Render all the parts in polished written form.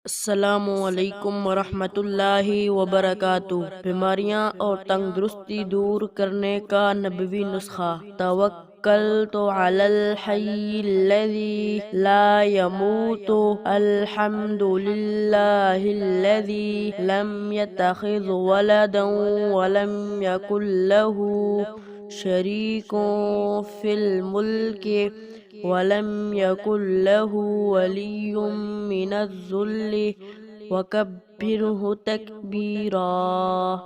السلام علیکم ورحمۃ اللہ وبرکاتہ۔ بیماریاں اور تندرستی دور کرنے کا نبوی نسخہ۔ توکلت علی الحی الذی لا يموت الحمد للہ الذی لم يتخذ ولدا ولم يكن له شریک فی الملک ولم يكن له ولی من الذل وکبرہ تکبیرا۔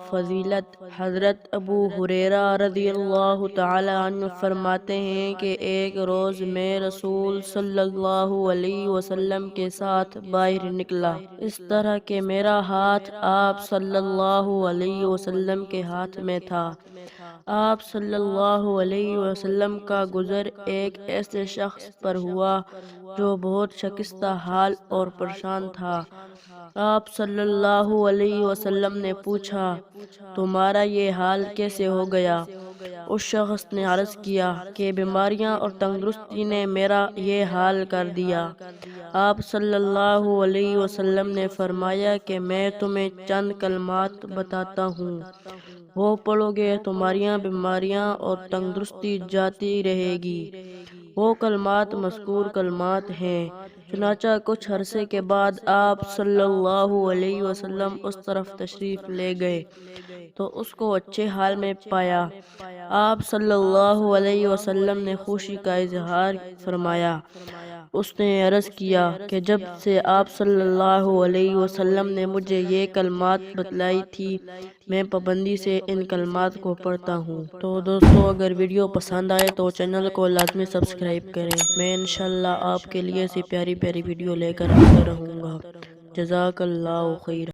فضیلت حضرت ابو ہریرہ رضی اللہ تعالی عنہ فرماتے ہیں کہ ایک روز میں رسول صلی اللہ علیہ وسلم کے ساتھ باہر نکلا، اس طرح کہ میرا ہاتھ آپ صلی اللہ علیہ وسلم کے ہاتھ میں تھا۔ آپ صلی اللہ علیہ وسلم کا گزر ایک ایسے شخص پر ہوا جو بہت شکستہ حال اور پریشان تھا۔ آپ صلی اللہ علیہ وسلم نے پوچھا، تمہارا یہ حال کیسے ہو گیا؟ اس شخص نے عرض کیا کہ بیماریاں اور تندرستی نے میرا یہ حال کر دیا۔ آپ صلی اللہ علیہ وسلم نے فرمایا کہ میں تمہیں چند کلمات بتاتا ہوں، وہ پڑھو گے تمہاری بیماریاں اور تندرستی جاتی رہے گی۔ وہ کلمات مذکور کلمات ہیں۔ چنانچہ کچھ عرصے کے بعد آپ صلی اللہ علیہ وسلم اس طرف تشریف لے گئے تو اس کو اچھے حال میں پایا۔ آپ صلی اللہ علیہ وسلم نے خوشی کا اظہار فرمایا۔ اس نے عرض کیا کہ جب سے آپ صلی اللہ علیہ وسلم نے مجھے یہ کلمات بتلائی تھی، میں پابندی سے ان کلمات کو پڑھتا ہوں۔ تو دوستو، اگر ویڈیو پسند آئے تو چینل کو لازمی سبسکرائب کریں۔ میں انشاءاللہ آپ کے لیے ایسی پیاری پیاری ویڈیو لے کر آتا رہوں گا۔ جزاک اللہ خیر۔